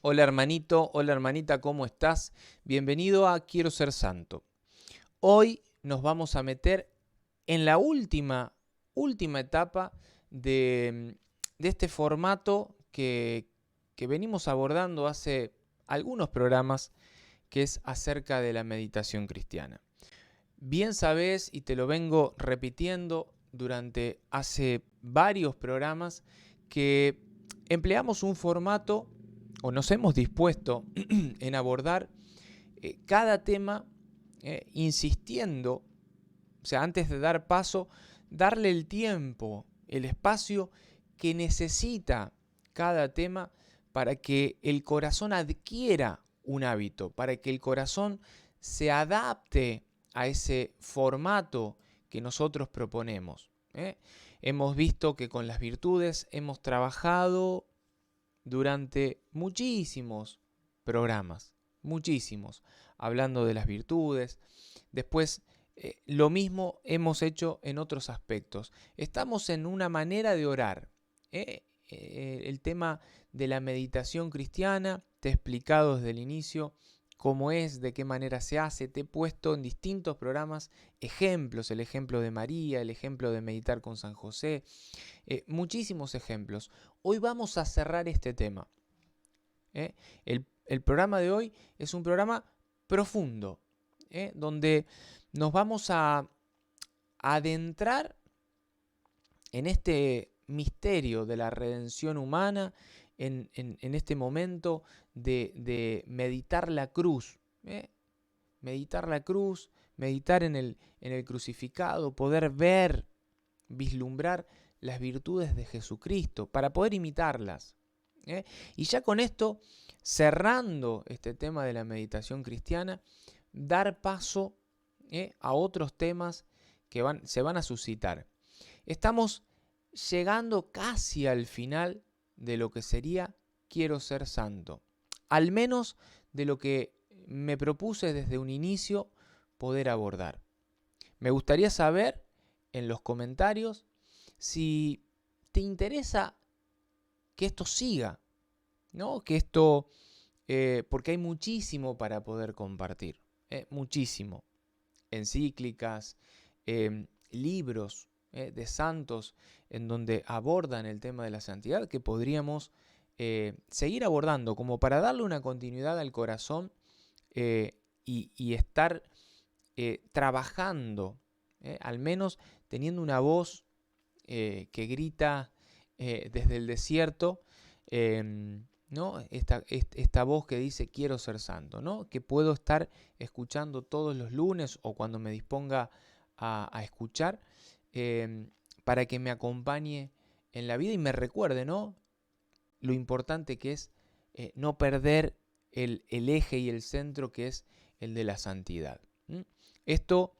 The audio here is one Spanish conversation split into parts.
Hola hermanito, hola hermanita, ¿cómo estás? Bienvenido a Quiero ser santo. Hoy nos vamos a meter en la última etapa de este formato que venimos abordando hace algunos programas, que es acerca de la meditación cristiana. Bien sabés, y te lo vengo repitiendo durante hace varios programas, que empleamos un formato o nos hemos dispuesto en abordar cada tema insistiendo, o sea, antes de dar paso, darle el tiempo, el espacio que necesita cada tema para que el corazón adquiera un hábito, para que el corazón se adapte a ese formato que nosotros proponemos. Hemos visto que con las virtudes hemos trabajado durante muchísimos programas, muchísimos, hablando de las virtudes. Después, lo mismo hemos hecho en otros aspectos. Estamos en una manera de orar. El tema de la meditación cristiana, te he explicado desde el inicio cómo es, de qué manera se hace, te he puesto en distintos programas ejemplos, el ejemplo de María, el ejemplo de meditar con San José, muchísimos ejemplos. Hoy vamos a cerrar este tema. El programa de hoy es un programa profundo, donde nos vamos a adentrar en este misterio de la redención humana, en este momento de meditar la cruz. Meditar la cruz, meditar en el crucificado, poder ver, vislumbrar las virtudes de Jesucristo para poder imitarlas. Y ya con esto, cerrando este tema de la meditación cristiana, dar paso a otros temas que se van a suscitar. Estamos llegando casi al final de lo que sería Quiero ser santo. Al menos de lo que me propuse desde un inicio poder abordar. Me gustaría saber en los comentarios si te interesa que esto siga, ¿no? Que esto, porque hay muchísimo para poder compartir, muchísimo. Encíclicas, libros de santos en donde abordan el tema de la santidad que podríamos seguir abordando como para darle una continuidad al corazón y estar trabajando, al menos teniendo una voz que grita desde el desierto, ¿no? Esta voz que dice quiero ser santo, ¿no? Que puedo estar escuchando todos los lunes o cuando me disponga a escuchar, para que me acompañe en la vida y me recuerde, ¿no? Lo importante que es no perder el eje y el centro que es el de la santidad. Esto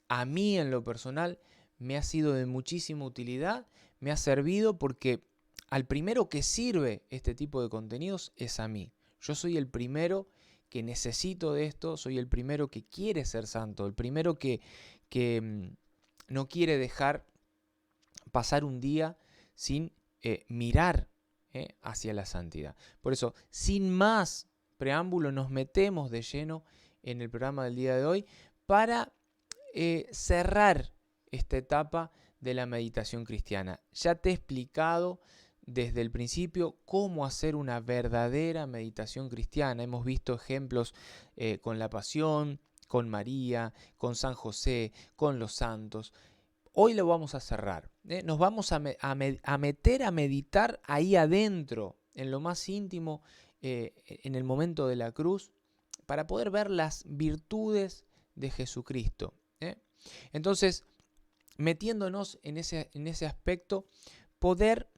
a mí en lo personal me ha sido de muchísima utilidad, me ha servido porque al primero que sirve este tipo de contenidos es a mí. Yo soy el primero que necesito de esto, soy el primero que quiere ser santo, el primero que no quiere dejar pasar un día sin mirar hacia la santidad. Por eso, sin más preámbulo, nos metemos de lleno en el programa del día de hoy para cerrar esta etapa de la meditación cristiana. Ya te he explicado desde el principio cómo hacer una verdadera meditación cristiana. Hemos visto ejemplos con la Pasión, con María, con San José, con los santos. Hoy lo vamos a cerrar. Nos vamos a meter a meditar ahí adentro, en lo más íntimo, en el momento de la cruz, para poder ver las virtudes de Jesucristo. Entonces, metiéndonos en ese aspecto, poder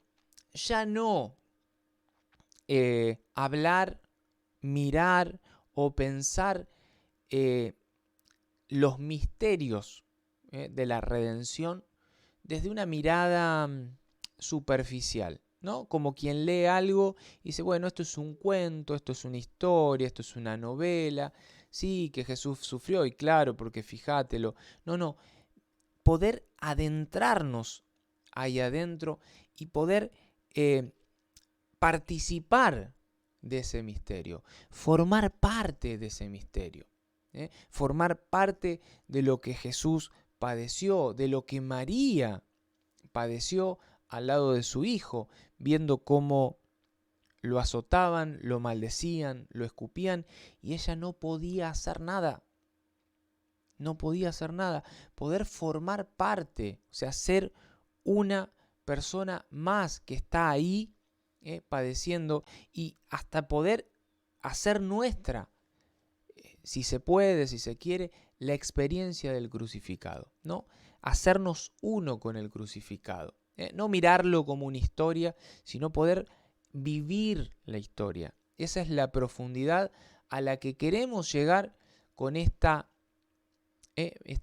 ya no hablar, mirar o pensar los misterios de la redención desde una mirada superficial, ¿no? Como quien lee algo y dice, bueno, esto es un cuento, esto es una historia, esto es una novela, sí, que Jesús sufrió, y claro, porque fíjatelo. No, poder adentrarnos ahí adentro y poder participar de ese misterio, formar parte de ese misterio, formar parte de lo que Jesús padeció, de lo que María padeció al lado de su hijo, viendo cómo lo azotaban, lo maldecían, lo escupían, y ella no podía hacer nada. No podía hacer nada. Poder formar parte, o sea, ser una persona más que está ahí padeciendo, y hasta poder hacer nuestra, si se puede, si se quiere, la experiencia del crucificado, ¿no? Hacernos uno con el crucificado. No mirarlo como una historia, sino poder vivir la historia. Esa es la profundidad a la que queremos llegar con esta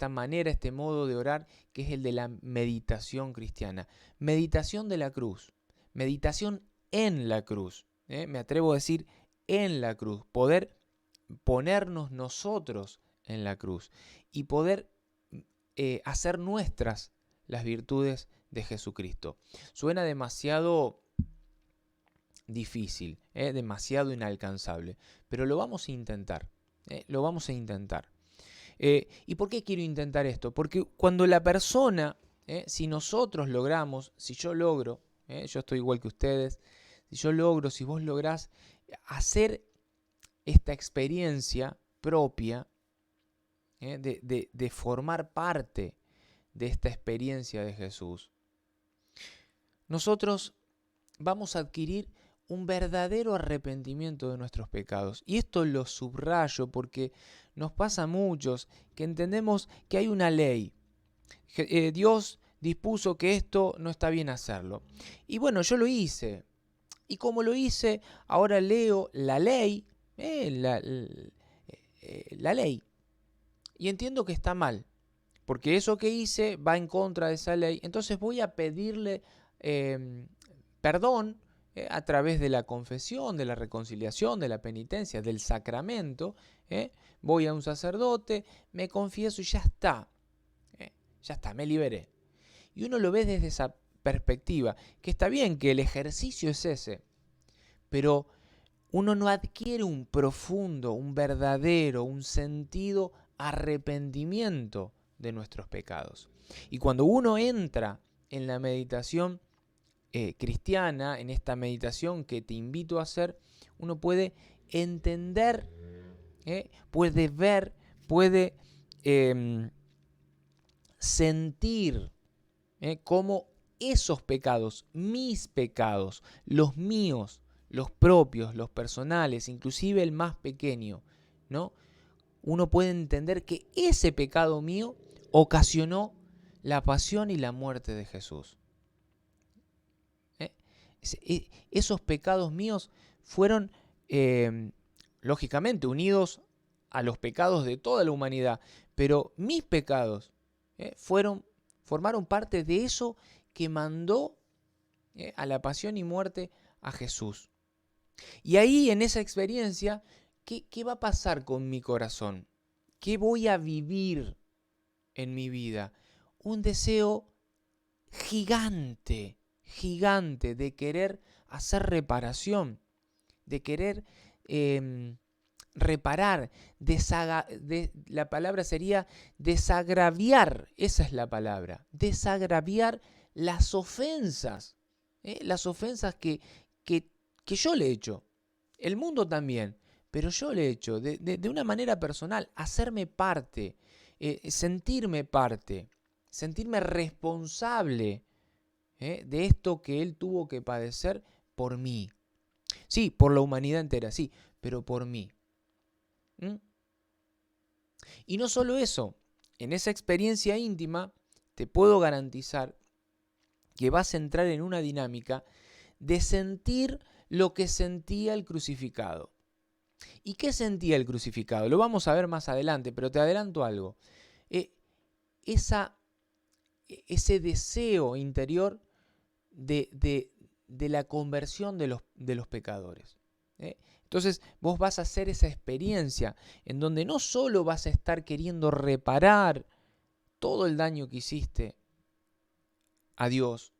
manera, este modo de orar, que es el de la meditación cristiana. Meditación de la cruz, meditación en la cruz. Me atrevo a decir en la cruz, poder ponernos nosotros en la cruz y poder hacer nuestras las virtudes de Jesucristo. Suena demasiado difícil, demasiado inalcanzable, pero lo vamos a intentar, lo vamos a intentar. ¿Y por qué quiero intentar esto? Porque cuando la persona, si nosotros logramos, si yo logro, yo estoy igual que ustedes, si yo logro, si vos lográs hacer esta experiencia propia, de formar parte de esta experiencia de Jesús, nosotros vamos a adquirir un verdadero arrepentimiento de nuestros pecados. Y esto lo subrayo porque nos pasa a muchos que entendemos que hay una ley. Dios dispuso que esto no está bien hacerlo. Y bueno, yo lo hice. Y como lo hice, ahora leo la ley, la ley. Y entiendo que está mal, porque eso que hice va en contra de esa ley. Entonces voy a pedirle perdón a través de la confesión, de la reconciliación, de la penitencia, del sacramento. Voy a un sacerdote, me confieso y ya está. Ya está, me liberé. Y uno lo ve desde esa perspectiva, que está bien que el ejercicio es ese, pero uno no adquiere un profundo, un verdadero, un sentido arrepentimiento de nuestros pecados. Y cuando uno entra en la meditación cristiana, en esta meditación que te invito a hacer, uno puede entender, puede ver, puede sentir cómo esos pecados, mis pecados, los míos, los propios, los personales, inclusive el más pequeño, ¿no? Uno puede entender que ese pecado mío ocasionó la pasión y la muerte de Jesús. Esos pecados míos fueron, lógicamente, unidos a los pecados de toda la humanidad, pero mis pecados formaron parte de eso que mandó a la pasión y muerte a Jesús. Y ahí, en esa experiencia, ¿qué va a pasar con mi corazón? ¿Qué voy a vivir en mi vida? Un deseo gigante, gigante de querer hacer reparación, de querer reparar, la palabra sería desagraviar, esa es la palabra, desagraviar las ofensas que yo le he hecho, el mundo también, pero yo le he hecho de una manera personal, hacerme parte, sentirme parte, sentirme responsable de esto que él tuvo que padecer por mí. Sí, por la humanidad entera, sí, pero por mí. Y no solo eso, en esa experiencia íntima te puedo garantizar que vas a entrar en una dinámica de sentir lo que sentía el crucificado. ¿Y qué sentía el crucificado? Lo vamos a ver más adelante, pero te adelanto algo. Ese deseo interior de la conversión de los pecadores. Entonces vos vas a hacer esa experiencia en donde no solo vas a estar queriendo reparar todo el daño que hiciste a Dios,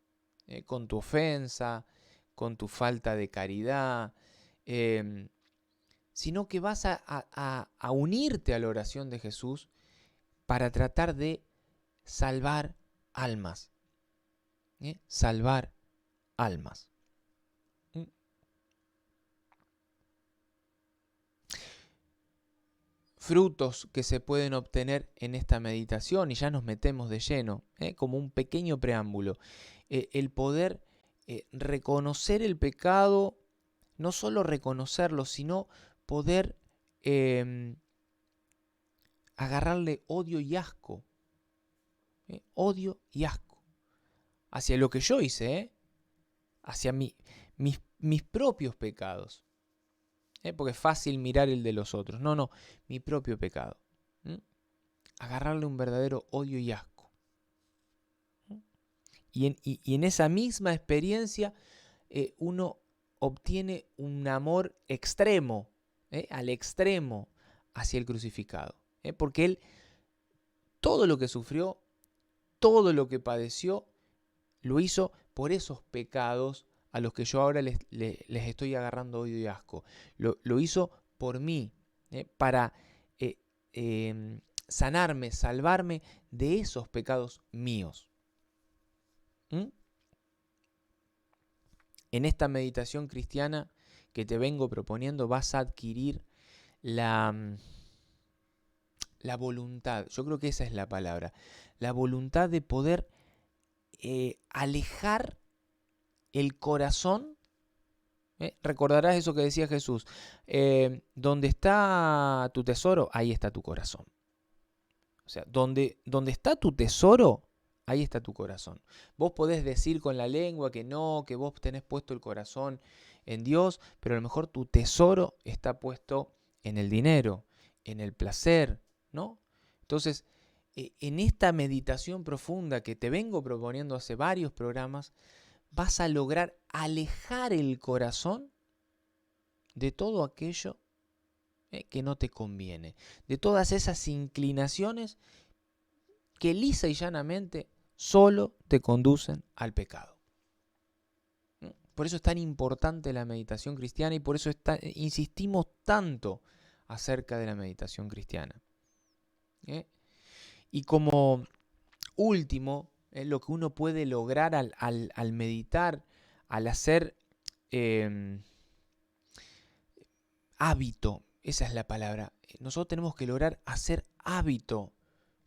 con tu ofensa, con tu falta de caridad, sino que vas a unirte a la oración de Jesús para tratar de salvar almas. Salvar almas. Frutos que se pueden obtener en esta meditación, y ya nos metemos de lleno, como un pequeño preámbulo. El poder reconocer el pecado, no solo reconocerlo, sino poder agarrarle odio y asco. Odio y asco. Hacia lo que yo hice, hacia mis propios pecados. Porque es fácil mirar el de los otros. No, mi propio pecado. Agarrarle un verdadero odio y asco. Y en esa misma experiencia uno obtiene un amor extremo, al extremo hacia el crucificado. Porque Él, todo lo que sufrió, todo lo que padeció, lo hizo por esos pecados a los que yo ahora les estoy agarrando odio y asco. Lo hizo por mí, para sanarme, salvarme de esos pecados míos. En esta meditación cristiana que te vengo proponiendo vas a adquirir la voluntad, yo creo que esa es la palabra, la voluntad de poder alejar el corazón. Recordarás eso que decía Jesús, donde está tu tesoro, ahí está tu corazón. O sea, donde está tu tesoro, ahí está tu corazón. Vos podés decir con la lengua que no, que vos tenés puesto el corazón en Dios, pero a lo mejor tu tesoro está puesto en el dinero, en el placer, ¿no? Entonces, en esta meditación profunda que te vengo proponiendo hace varios programas, vas a lograr alejar el corazón de todo aquello que no te conviene, de todas esas inclinaciones que lisa y llanamente solo te conducen al pecado. Por eso es tan importante la meditación cristiana y por eso insistimos tanto acerca de la meditación cristiana. Y como último, lo que uno puede lograr al meditar, al hacer hábito, esa es la palabra. Nosotros tenemos que lograr hacer hábito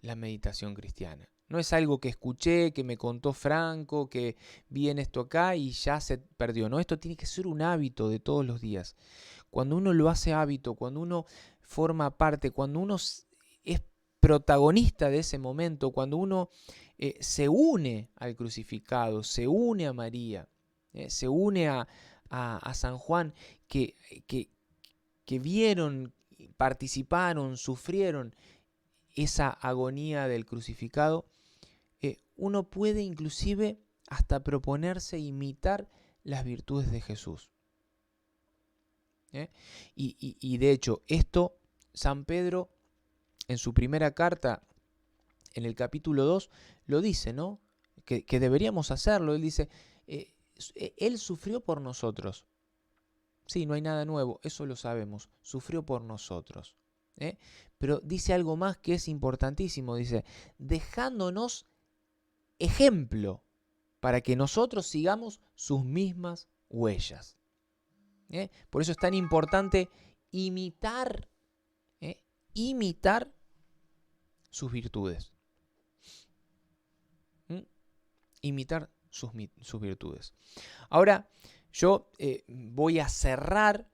la meditación cristiana. No es algo que escuché, que me contó Franco, que vi en esto acá y ya se perdió. No, esto tiene que ser un hábito de todos los días. Cuando uno lo hace hábito, cuando uno forma parte, cuando uno es protagonista de ese momento, cuando uno se une al crucificado, se une a María, se une a San Juan, que vieron, participaron, sufrieron esa agonía del crucificado, uno puede inclusive hasta proponerse imitar las virtudes de Jesús. Y de hecho, esto San Pedro en su primera carta, en el capítulo 2, lo dice, ¿no? Que deberíamos hacerlo. Él dice, Él sufrió por nosotros. Sí, no hay nada nuevo, eso lo sabemos. Sufrió por nosotros. Pero dice algo más que es importantísimo. Dice, dejándonos ejemplo para que nosotros sigamos sus mismas huellas. Por eso es tan importante imitar sus virtudes. Imitar sus virtudes. Ahora, yo voy a cerrar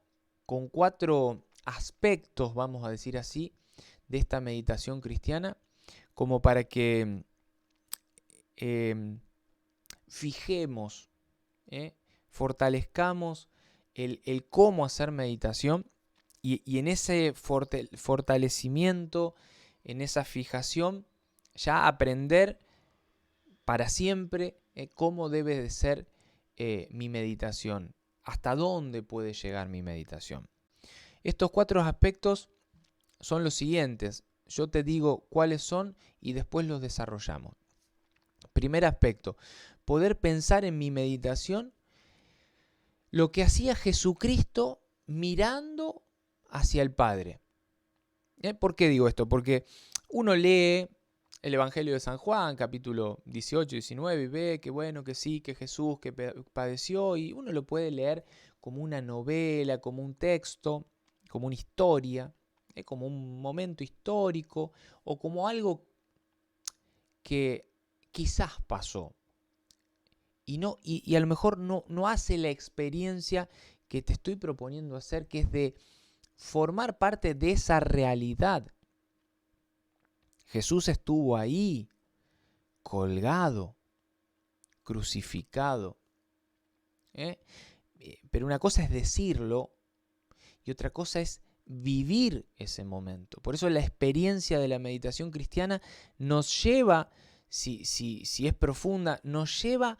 con 4 aspectos, vamos a decir así, de esta meditación cristiana, como para que fijemos, fortalezcamos el cómo hacer meditación y en ese fortalecimiento, en esa fijación, ya aprender para siempre cómo debe de ser mi meditación, hasta dónde puede llegar mi meditación. Estos 4 aspectos son los siguientes. Yo te digo cuáles son y después los desarrollamos. Primer aspecto, poder pensar en mi meditación lo que hacía Jesucristo mirando hacia el Padre. ¿Por qué digo esto? Porque uno lee el Evangelio de San Juan, capítulo 18, 19, y ve que bueno, que sí, que Jesús que padeció, y uno lo puede leer como una novela, como un texto, como una historia, como un momento histórico, o como algo que quizás pasó. Y a lo mejor no hace la experiencia que te estoy proponiendo hacer, que es de formar parte de esa realidad. Jesús estuvo ahí, colgado, crucificado. Pero una cosa es decirlo y otra cosa es vivir ese momento. Por eso la experiencia de la meditación cristiana nos lleva, si es profunda, nos lleva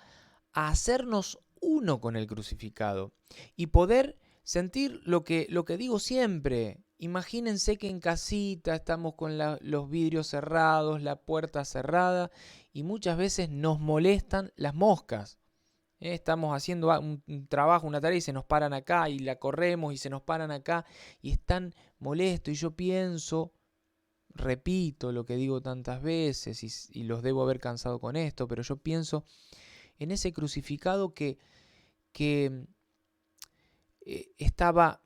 a hacernos uno con el crucificado y poder sentir lo que digo siempre. Imagínense que en casita estamos con los vidrios cerrados, la puerta cerrada y muchas veces nos molestan las moscas. Estamos haciendo un trabajo, una tarea y se nos paran acá y la corremos y se nos paran acá y están molestos y yo pienso, repito lo que digo tantas veces y los debo haber cansado con esto, pero yo pienso en ese crucificado que estaba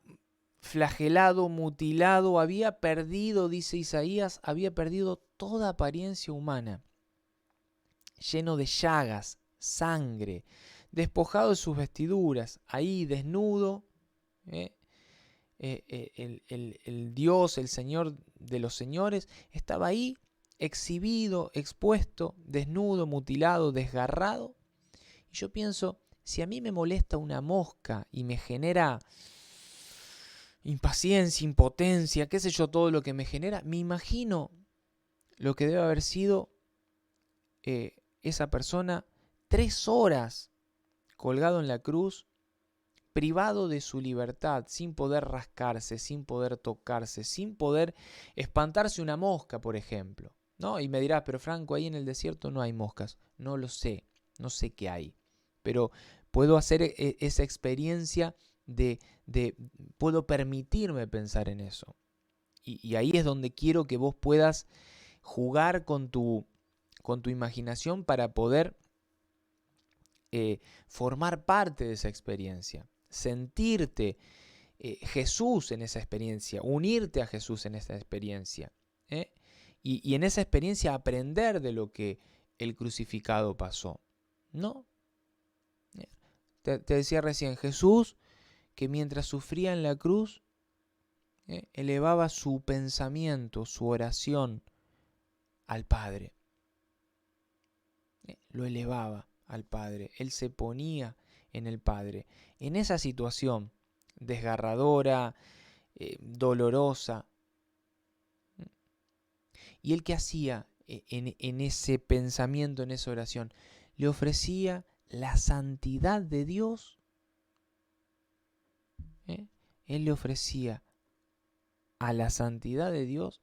flagelado, mutilado, había perdido, dice Isaías, había perdido toda apariencia humana, lleno de llagas, sangre, despojado de sus vestiduras, ahí desnudo, el Dios, el Señor de los señores, estaba ahí exhibido, expuesto, desnudo, mutilado, desgarrado. Y yo pienso, si a mí me molesta una mosca y me genera impaciencia, impotencia, qué sé yo, todo lo que me genera, me imagino lo que debe haber sido esa persona 3 horas colgado en la cruz, privado de su libertad, sin poder rascarse, sin poder tocarse, sin poder espantarse una mosca, por ejemplo, ¿no? Y me dirás, pero Franco, ahí en el desierto no hay moscas. No lo sé, no sé qué hay. Pero puedo hacer esa experiencia puedo permitirme pensar en eso. Y ahí es donde quiero que vos puedas jugar con tu imaginación para poder formar parte de esa experiencia, sentirte Jesús en esa experiencia, unirte a Jesús en esa experiencia, y en esa experiencia aprender de lo que el crucificado pasó, ¿no? Te decía recién, Jesús que mientras sufría en la cruz, elevaba su pensamiento, su oración al Padre. Lo elevaba al Padre. Él se ponía en el Padre. En esa situación desgarradora, dolorosa. ¿Y él qué hacía en ese pensamiento, en esa oración? Le ofrecía la santidad de Dios. Él le ofrecía a la santidad de Dios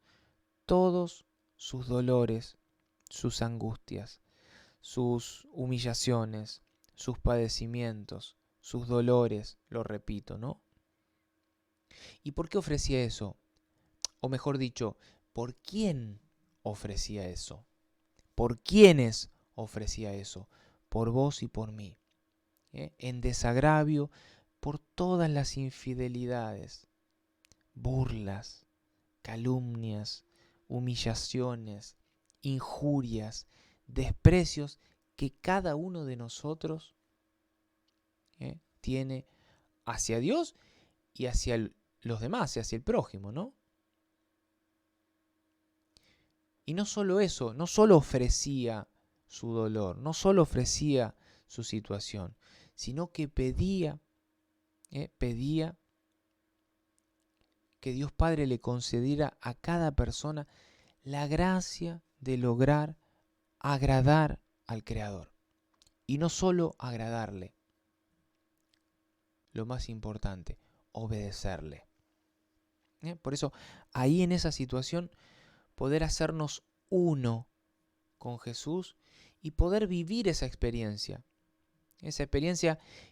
todos sus dolores, sus angustias, sus humillaciones, sus padecimientos, sus dolores, lo repito, ¿no? ¿Y por qué ofrecía eso? O mejor dicho, ¿por quién ofrecía eso? ¿Por quiénes ofrecía eso? Por vos y por mí. En desagravio por todas las infidelidades, burlas, calumnias, humillaciones, injurias, desprecios que cada uno de nosotros tiene hacia Dios y hacia los demás, hacia el prójimo, ¿no? Y no solo eso, no solo ofrecía su dolor, no solo ofrecía su situación, sino que pedía que Dios Padre le concediera a cada persona la gracia de lograr agradar al Creador. Y no solo agradarle, lo más importante, obedecerle. Por eso, ahí en esa situación, poder hacernos uno con Jesús y poder vivir esa experiencia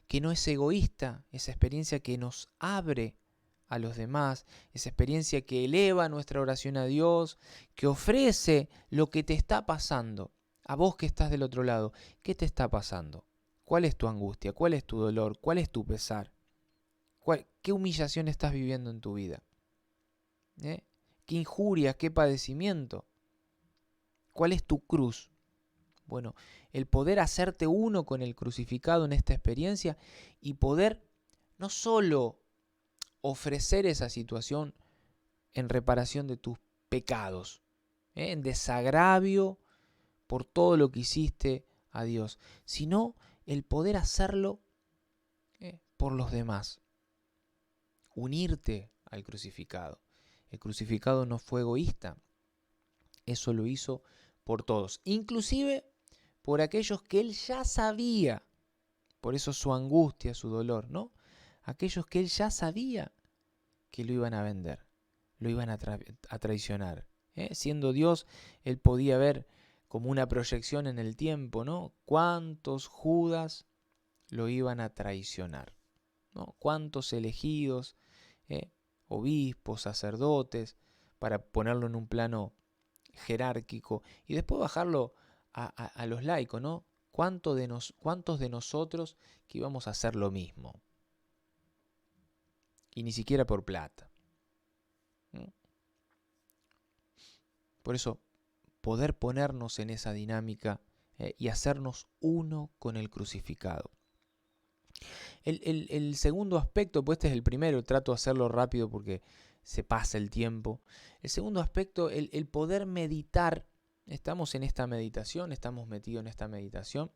que no es egoísta, esa experiencia que nos abre a los demás, esa experiencia que eleva nuestra oración a Dios, que ofrece lo que te está pasando. A vos que estás del otro lado, ¿qué te está pasando? ¿Cuál es tu angustia? ¿Cuál es tu dolor? ¿Cuál es tu pesar? ¿Qué humillación estás viviendo en tu vida? ¿Qué injurias? ¿Qué padecimiento? ¿Cuál es tu cruz? Bueno, el poder hacerte uno con el crucificado en esta experiencia y poder no solo ofrecer esa situación en reparación de tus pecados, en desagravio por todo lo que hiciste a Dios, sino el poder hacerlo por los demás, unirte al crucificado. El crucificado no fue egoísta, eso lo hizo por todos, inclusive por aquellos que él ya sabía, por eso su angustia, su dolor, ¿no? Aquellos que él ya sabía que lo iban a vender, lo iban a traicionar. Siendo Dios, él podía ver como una proyección en el tiempo, ¿no? Cuántos Judas lo iban a traicionar, ¿no? Cuántos elegidos, obispos, sacerdotes, para ponerlo en un plano jerárquico y después bajarlo a los laicos, ¿no? ¿Cuántos de nosotros que íbamos a hacer lo mismo? Y ni siquiera por plata. Por eso, poder ponernos en esa dinámica y hacernos uno con el crucificado. El segundo aspecto, pues este es el primero, trato de hacerlo rápido porque se pasa el tiempo. El segundo aspecto, el poder meditar. Estamos en esta meditación, estamos metidos en esta meditación.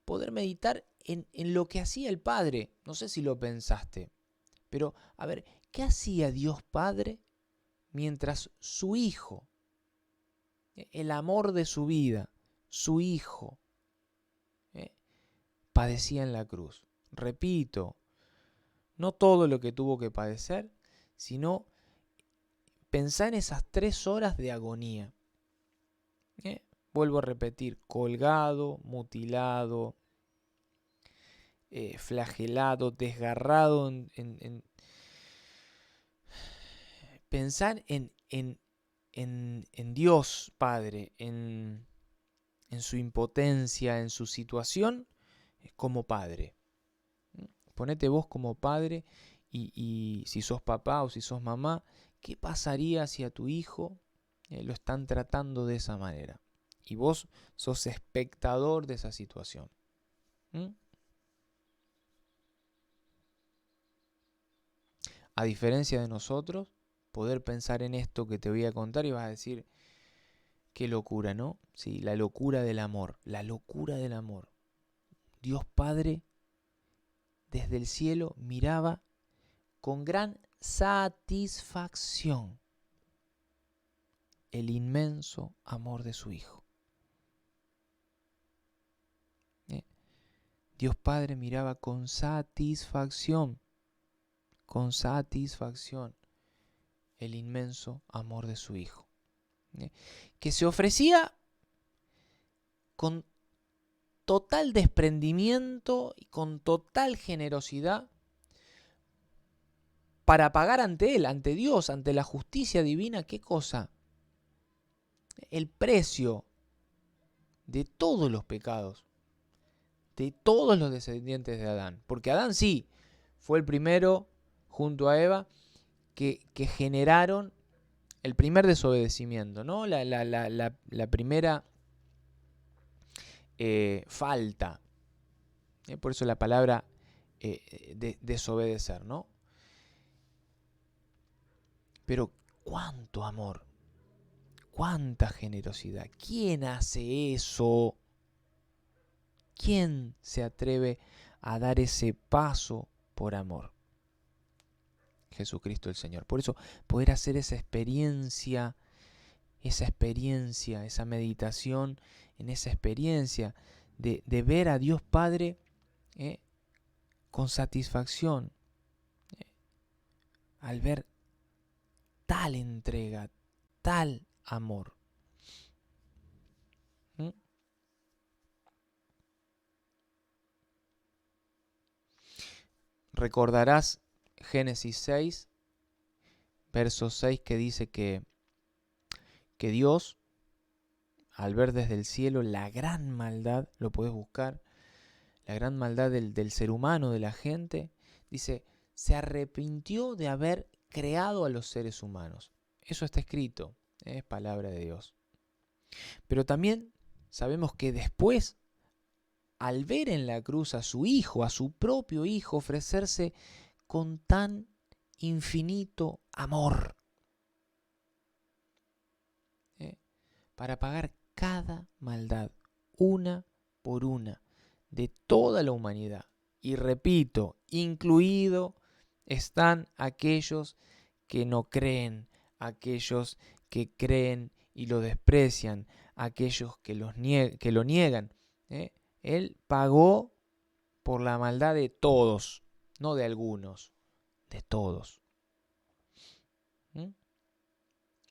Poder meditar en lo que hacía el Padre. No sé si lo pensaste, pero a ver, ¿qué hacía Dios Padre mientras su Hijo, el amor de su vida, su Hijo, padecía en la cruz? Repito, no todo lo que tuvo que padecer, sino pensar en esas 3 horas de agonía. Vuelvo a repetir, colgado, mutilado, flagelado, desgarrado. Pensar en Dios Padre, en su impotencia, en su situación como padre. Ponete vos como padre y si sos papá o si sos mamá, ¿qué pasaría si a tu hijo lo están tratando de esa manera? Y vos sos espectador de esa situación. A diferencia de nosotros, poder pensar en esto que te voy a contar y vas a decir, qué locura, ¿no? Sí, la locura del amor, la locura del amor. Dios Padre desde el cielo miraba con gran satisfacción el inmenso amor de su Hijo. Dios Padre miraba con satisfacción el inmenso amor de su Hijo, que se ofrecía con total desprendimiento y con total generosidad para pagar ante Él, ante Dios, ante la justicia divina. ¿Qué cosa? El precio de todos los pecados, de todos los descendientes de Adán. Porque Adán sí, fue el primero, junto a Eva, que generaron el primer desobedecimiento, ¿no? La primera falta. Por eso la palabra desobedecer, ¿no? Pero cuánto amor, cuánta generosidad. ¿Quién hace eso? ¿Quién se atreve a dar ese paso por amor? Jesucristo el Señor. Por eso poder hacer esa experiencia, esa meditación, en esa experiencia de ver a Dios Padre con satisfacción, al ver tal entrega, tal amor. Recordarás Génesis 6, verso 6, que dice que Dios, al ver desde el cielo la gran maldad, lo podés buscar, la gran maldad del ser humano, de la gente, dice, se arrepintió de haber creado a los seres humanos. Eso está escrito, es palabra de Dios. Pero también sabemos que después, al ver en la cruz a su hijo, a su propio hijo, ofrecerse con tan infinito amor, para pagar cada maldad, una por una, de toda la humanidad. Y repito, incluido están aquellos que no creen, aquellos que creen y lo desprecian, aquellos que lo niegan. Él pagó por la maldad de todos, no de algunos, de todos.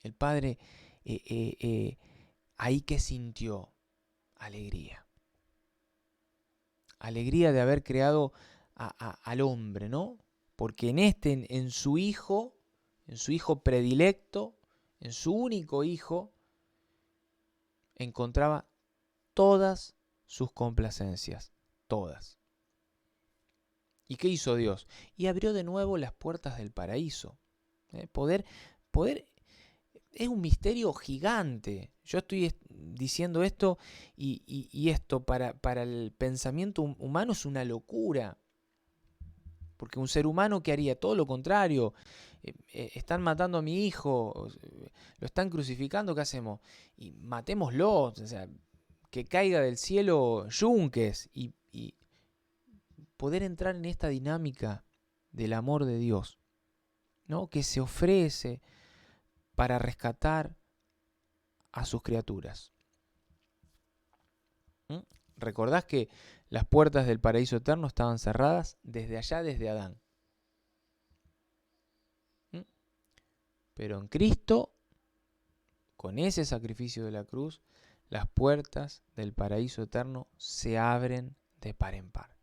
El Padre ahí que sintió alegría. Alegría de haber creado al hombre, ¿no? Porque en su hijo predilecto, en su único hijo, encontraba todas sus complacencias, todas. ¿Y qué hizo Dios? Y abrió de nuevo las puertas del paraíso. Poder es un misterio gigante. Yo estoy diciendo esto y esto para el pensamiento humano es una locura. Porque un ser humano que haría todo lo contrario, están matando a mi hijo, lo están crucificando, ¿qué hacemos? Y matémoslo, o sea, que caiga del cielo yunques y poder entrar en esta dinámica del amor de Dios, ¿no? Que se ofrece para rescatar a sus criaturas. ¿Recordás que las puertas del paraíso eterno estaban cerradas desde allá, desde Adán? Pero en Cristo, con ese sacrificio de la cruz, las puertas del paraíso eterno se abren de par en par.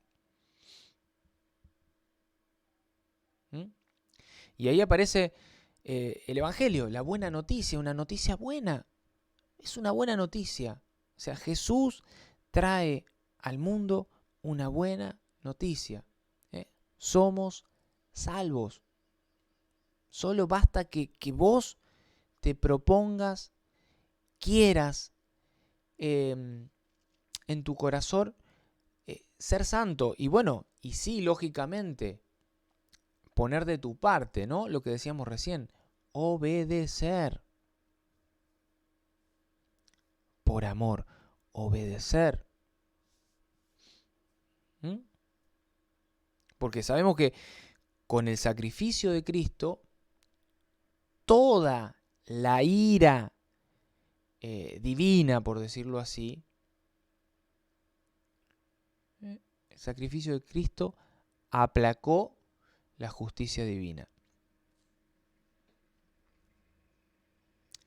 Y ahí aparece el Evangelio, la buena noticia, una noticia buena. Es una buena noticia. O sea, Jesús trae al mundo una buena noticia. Somos salvos. Solo basta que vos te propongas, quieras en tu corazón ser santo. Y bueno, y sí, lógicamente, poner de tu parte, ¿no? Lo que decíamos recién, obedecer. Por amor, obedecer. Porque sabemos que con el sacrificio de Cristo, toda la ira divina, por decirlo así, el sacrificio de Cristo aplacó la justicia divina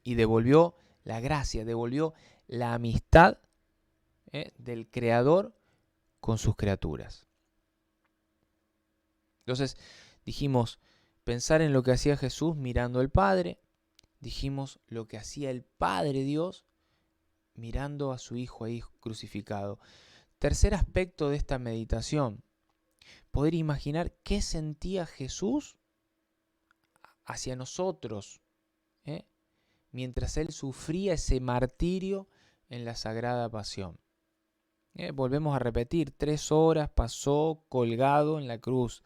y devolvió la gracia, devolvió la amistad del Creador con sus criaturas. Entonces dijimos, pensar en lo que hacía Jesús mirando al Padre, dijimos lo que hacía el Padre Dios mirando a su Hijo ahí crucificado. Tercer aspecto de esta meditación, poder imaginar qué sentía Jesús hacia nosotros, mientras Él sufría ese martirio en la Sagrada Pasión. Volvemos a repetir, 3 horas pasó colgado en la cruz.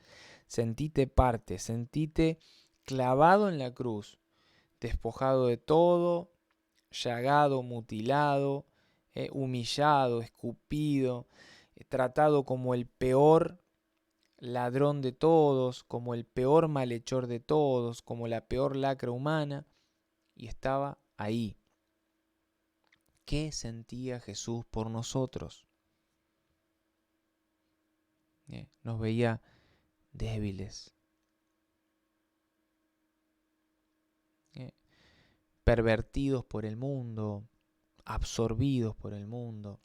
Sentite parte, sentite clavado en la cruz, despojado de todo, llagado, mutilado, humillado, escupido, tratado como el peor ladrón de todos, como el peor malhechor de todos, como la peor lacra humana, y estaba ahí. ¿Qué sentía Jesús por nosotros? Nos veía débiles, pervertidos por el mundo, absorbidos por el mundo,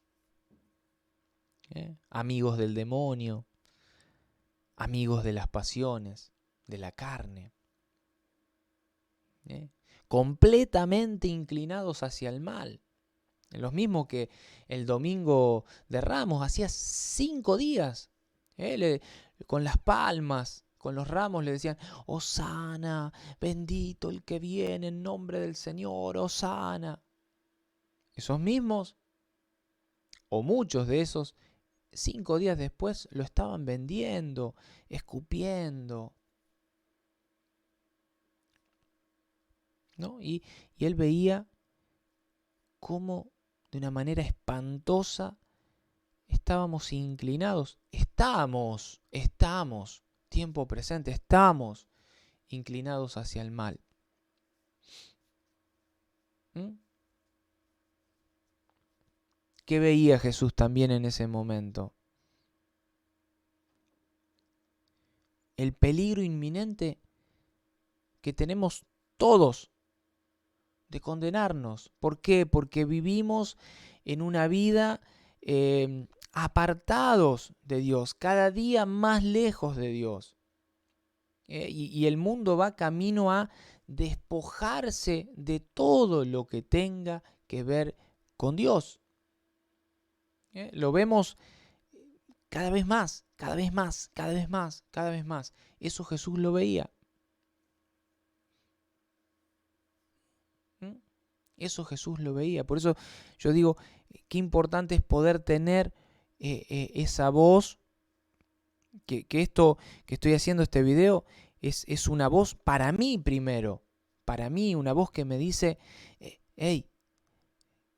amigos del demonio, amigos de las pasiones, de la carne. completamente inclinados hacia el mal. Los mismos que el domingo de Ramos, hacía 5 días, con las palmas, con los ramos le decían, Hosana, bendito el que viene en nombre del Señor, Hosana. Esos mismos, o muchos de esos, 5 días después lo estaban vendiendo, escupiendo, ¿no? Y él veía cómo de una manera espantosa estábamos inclinados, estamos, tiempo presente, estamos inclinados hacia el mal. ¿Qué veía Jesús también en ese momento? El peligro inminente que tenemos todos de condenarnos. ¿Por qué? Porque vivimos en una vida apartados de Dios, cada día más lejos de Dios. Y el mundo va camino a despojarse de todo lo que tenga que ver con Dios. Lo vemos cada vez más, cada vez más, cada vez más, cada vez más. Eso Jesús lo veía. Eso Jesús lo veía. Por eso yo digo, qué importante es poder tener esa voz, que esto que estoy haciendo este video es una voz para mí primero. Para mí, una voz que me dice, hey,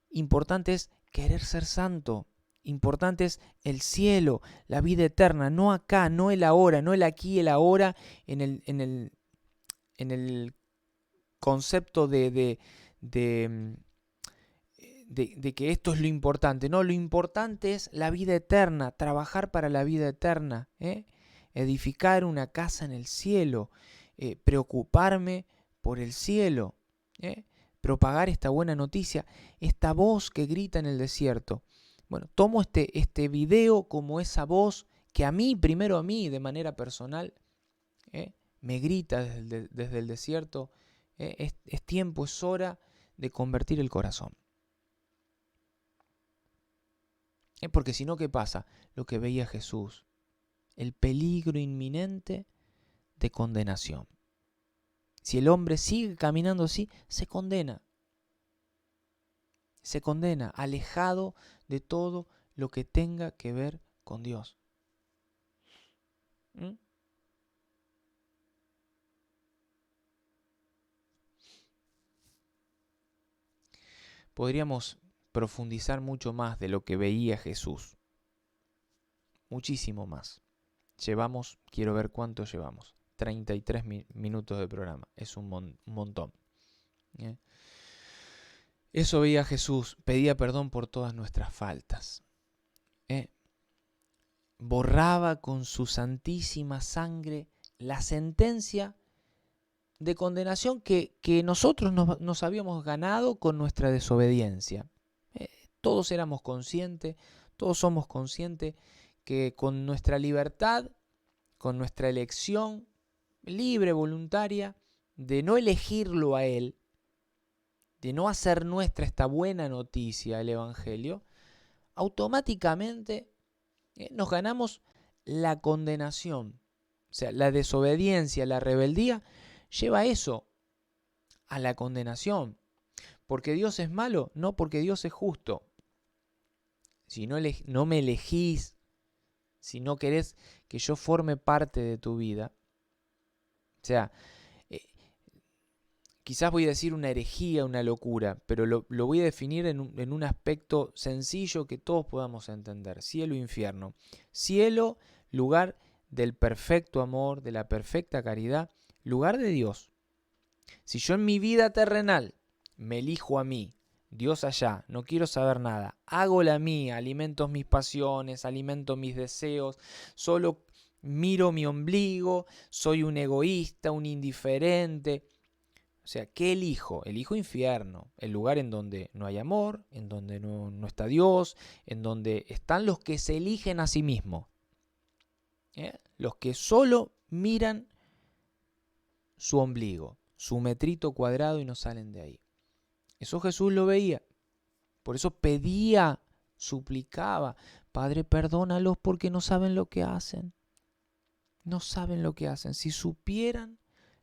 importante es querer ser santo. Importante es el cielo, la vida eterna, no acá, no el ahora, no el aquí y el ahora, en el concepto de que esto es lo importante. No, lo importante es la vida eterna, trabajar para la vida eterna, edificar una casa en el cielo, preocuparme por el cielo, propagar esta buena noticia, esta voz que grita en el desierto. Bueno, tomo este video como esa voz que a mí, primero a mí, de manera personal, me grita desde el desierto. Es tiempo, es hora de convertir el corazón. Porque si no, ¿qué pasa? Lo que veía Jesús, el peligro inminente de condenación. Si el hombre sigue caminando así, se condena. Se condena, alejado de todo lo que tenga que ver con Dios. Podríamos profundizar mucho más de lo que veía Jesús. Muchísimo más. Quiero ver cuánto llevamos. 33 minutos de programa. Es un montón. Eso veía Jesús. Pedía perdón por todas nuestras faltas. Borraba con su santísima sangre la sentencia de condenación que nosotros nos habíamos ganado con nuestra desobediencia. Todos éramos conscientes, todos somos conscientes que con nuestra libertad, con nuestra elección libre, voluntaria, de no elegirlo a Él, de no hacer nuestra esta buena noticia, el Evangelio, automáticamente nos ganamos la condenación. O sea, la desobediencia, la rebeldía, lleva a eso, a la condenación. ¿Porque Dios es malo? No, porque Dios es justo. Si no me elegís, si no querés que yo forme parte de tu vida, o sea, quizás voy a decir una herejía, una locura, pero lo voy a definir en un aspecto sencillo que todos podamos entender. Cielo e infierno. Cielo, lugar del perfecto amor, de la perfecta caridad, lugar de Dios. Si yo en mi vida terrenal me elijo a mí, Dios allá, no quiero saber nada, hago la mía, alimento mis pasiones, alimento mis deseos, solo miro mi ombligo, soy un egoísta, un indiferente. O sea, ¿qué elijo? Elijo infierno, el lugar en donde no hay amor, en donde no está Dios, en donde están los que se eligen a sí mismos. Los que solo miran su ombligo, su metrito cuadrado y no salen de ahí. Eso Jesús lo veía. Por eso pedía, suplicaba, Padre, perdónalos porque no saben lo que hacen. No saben lo que hacen. Si supieran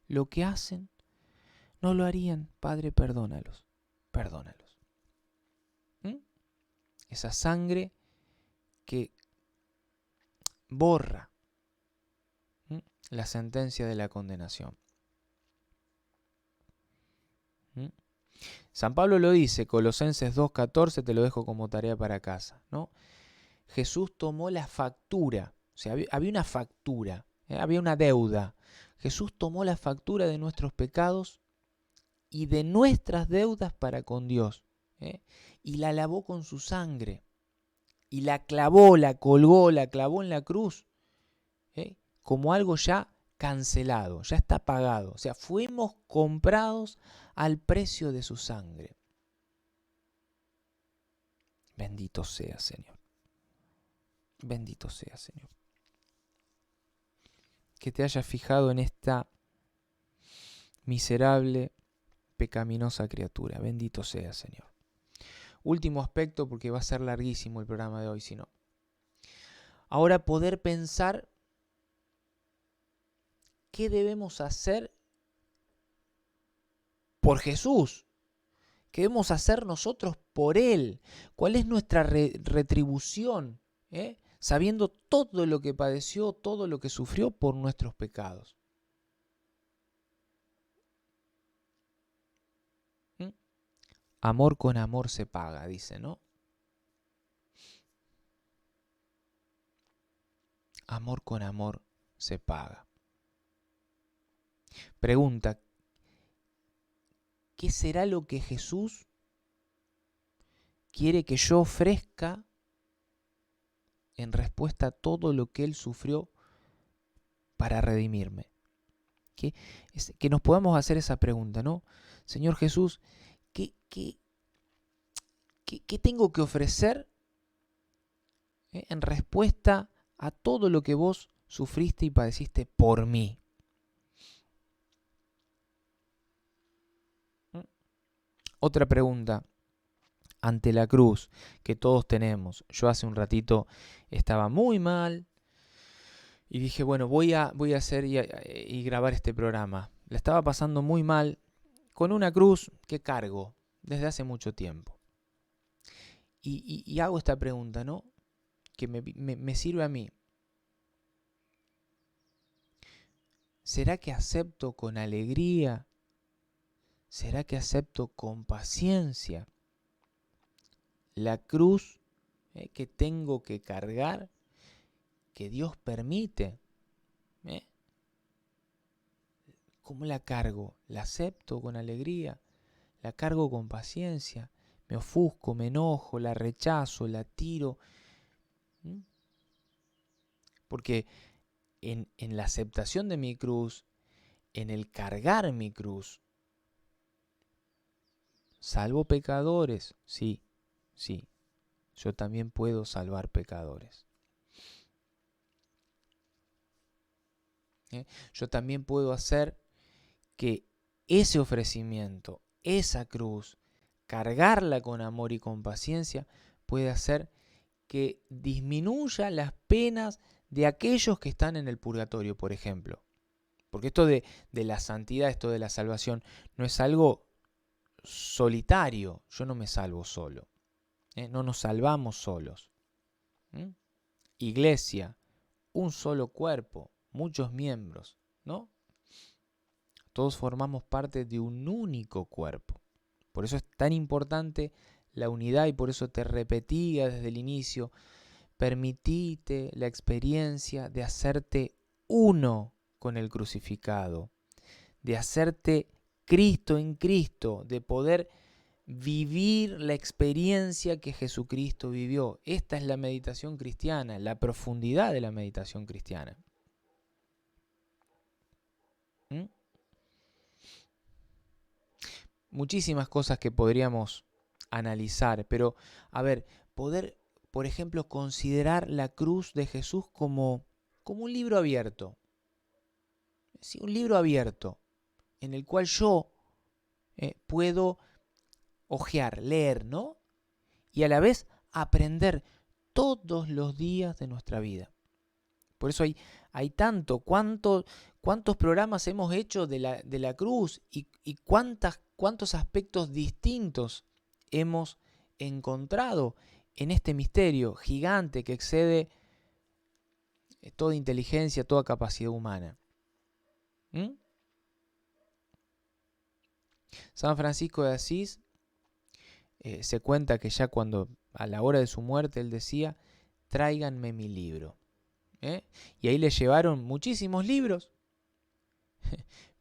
lo que hacen, no lo harían. Padre, perdónalos. Perdónalos. ¿Mm? Esa sangre que borra la sentencia de la condenación. San Pablo lo dice, Colosenses 2:14, te lo dejo como tarea para casa, ¿no? Jesús tomó la factura, o sea, había una factura, había una deuda. Jesús tomó la factura de nuestros pecados y de nuestras deudas para con Dios, y la lavó con su sangre, y la clavó, la colgó, la clavó en la cruz, como algo ya cancelado, ya está pagado. O sea, fuimos comprados al precio de su sangre. Bendito sea, Señor. Bendito sea, Señor. Que te hayas fijado en esta miserable, pecaminosa criatura. Bendito sea, Señor. Último aspecto, porque va a ser larguísimo el programa de hoy, si no. Ahora poder pensar qué debemos hacer por Jesús. ¿Qué debemos hacer nosotros por Él? ¿Cuál es nuestra retribución? Sabiendo todo lo que padeció, todo lo que sufrió por nuestros pecados. Amor con amor se paga, dice, ¿no? Amor con amor se paga. Pregunta, ¿qué será lo que Jesús quiere que yo ofrezca en respuesta a todo lo que Él sufrió para redimirme? Que nos podamos hacer esa pregunta, ¿no? Señor Jesús, ¿qué tengo que ofrecer en respuesta a todo lo que vos sufriste y padeciste por mí? Otra pregunta ante la cruz que todos tenemos. Yo hace un ratito estaba muy mal y dije, bueno, voy a hacer y grabar este programa. La estaba pasando muy mal con una cruz que cargo desde hace mucho tiempo. Y hago esta pregunta, ¿no? Que me sirve a mí. ¿Será que acepto con alegría? ¿Será que acepto con paciencia la cruz que tengo que cargar, que Dios permite? ¿Cómo la cargo? ¿La acepto con alegría? ¿La cargo con paciencia? ¿Me ofusco, me enojo, la rechazo, la tiro? Porque en la aceptación de mi cruz, en el cargar mi cruz, ¿salvo pecadores? Sí, sí. Yo también puedo salvar pecadores. Yo también puedo hacer que ese ofrecimiento, esa cruz, cargarla con amor y con paciencia, puede hacer que disminuya las penas de aquellos que están en el purgatorio, por ejemplo. Porque esto de la santidad, esto de la salvación, no es algo solitario. Yo no me salvo solo. No nos salvamos solos. Iglesia, un solo cuerpo, muchos miembros, ¿no? Todos formamos parte de un único cuerpo. Por eso es tan importante la unidad y por eso te repetía desde el inicio, permitite la experiencia de hacerte uno con el crucificado, de hacerte Cristo en Cristo, de poder vivir la experiencia que Jesucristo vivió. Esta es la meditación cristiana, la profundidad de la meditación cristiana. Muchísimas cosas que podríamos analizar, pero a ver, poder, por ejemplo, considerar la cruz de Jesús como un libro abierto. Sí, un libro abierto. en el cual yo puedo hojear, leer, ¿no? Y a la vez aprender todos los días de nuestra vida. Por eso hay tanto, cuántos programas hemos hecho de la cruz y cuántos aspectos distintos hemos encontrado en este misterio gigante que excede toda inteligencia, toda capacidad humana. San Francisco de Asís se cuenta que ya cuando a la hora de su muerte él decía, tráiganme mi libro. Y ahí le llevaron muchísimos libros,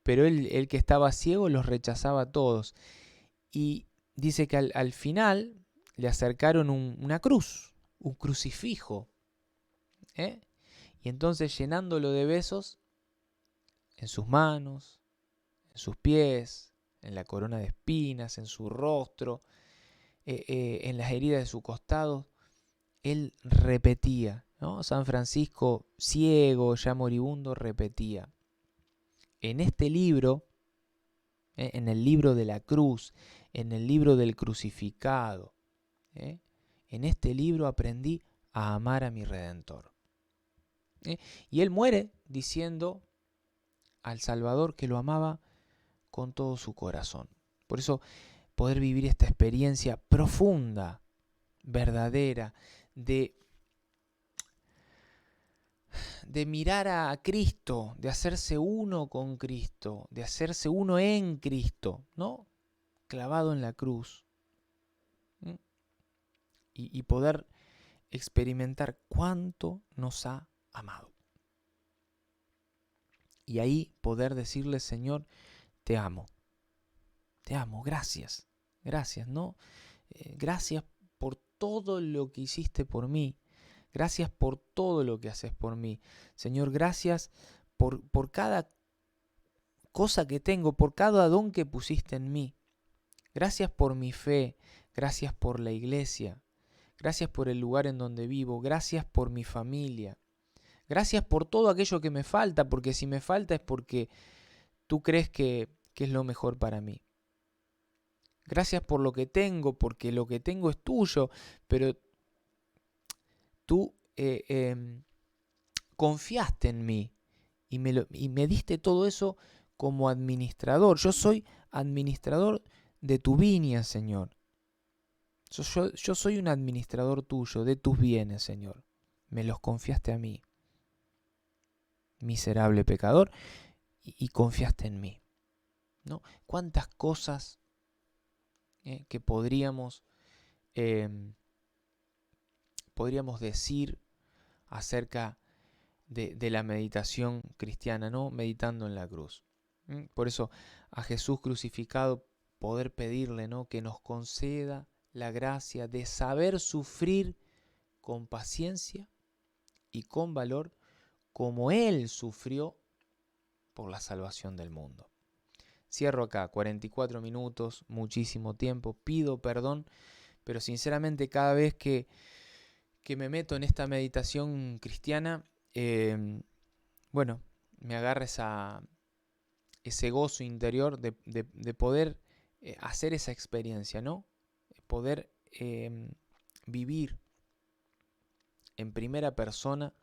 pero él que estaba ciego los rechazaba a todos. Y dice que al final le acercaron una cruz, un crucifijo. Y entonces llenándolo de besos en sus manos, en sus pies, en la corona de espinas, en su rostro, en las heridas de su costado, él repetía, ¿no? San Francisco, ciego, ya moribundo, repetía. En este libro, en el libro de la cruz, en el libro del crucificado, en este libro aprendí a amar a mi Redentor. Y él muere diciendo al Salvador que lo amaba con todo su corazón. Por eso poder vivir esta experiencia profunda, verdadera, de mirar a Cristo, de hacerse uno con Cristo, de hacerse uno en Cristo, ¿no? Clavado en la cruz. Y poder experimentar cuánto nos ha amado. Y ahí poder decirle, Señor, te amo, gracias, ¿no? Gracias por todo lo que hiciste por mí. Gracias por todo lo que haces por mí. Señor, gracias por cada cosa que tengo, por cada don que pusiste en mí. Gracias por mi fe, gracias por la iglesia, gracias por el lugar en donde vivo, gracias por mi familia. Gracias por todo aquello que me falta, porque si me falta es porque tú crees que es lo mejor para mí. Gracias por lo que tengo, porque lo que tengo es tuyo, pero tú confiaste en mí y me diste todo eso como administrador. Yo soy administrador de tu viña, Señor. Yo soy un administrador tuyo, de tus bienes, Señor. Me los confiaste a mí, miserable pecador, y confiaste en mí, ¿no? ¿Cuántas cosas que podríamos decir acerca de la meditación cristiana, ¿no? Meditando en la cruz. Por eso a Jesús crucificado poder pedirle, ¿no? Que nos conceda la gracia de saber sufrir con paciencia y con valor como Él sufrió por la salvación del mundo. Cierro acá, 44 minutos, muchísimo tiempo, pido perdón, pero sinceramente cada vez que me meto en esta meditación cristiana, me agarra ese gozo interior de poder hacer esa experiencia, ¿no? Poder vivir en primera persona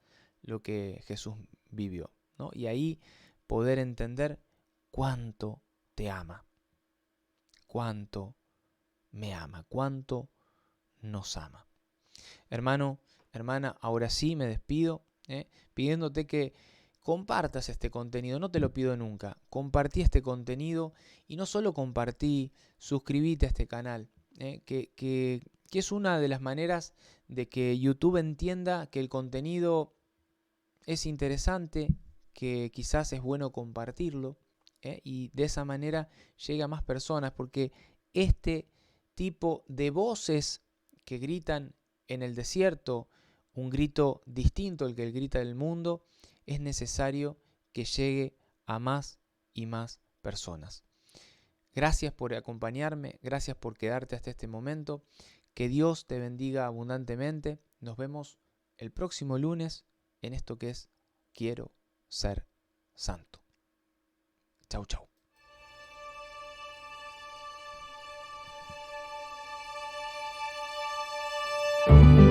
lo que Jesús vivió, ¿no? Y ahí poder entender cuánto te ama, cuánto me ama, cuánto nos ama. Hermano, hermana, ahora sí me despido, pidiéndote que compartas este contenido, no te lo pido nunca, compartí este contenido y no solo compartí, suscribite a este canal, que es una de las maneras de que YouTube entienda que el contenido es interesante, que quizás es bueno compartirlo, y de esa manera llega a más personas, porque este tipo de voces que gritan en el desierto, un grito distinto al que grita el mundo, es necesario que llegue a más y más personas. Gracias por acompañarme, gracias por quedarte hasta este momento. Que Dios te bendiga abundantemente. Nos vemos el próximo lunes en esto que es Quiero ser santo. Chau, chau. Bye.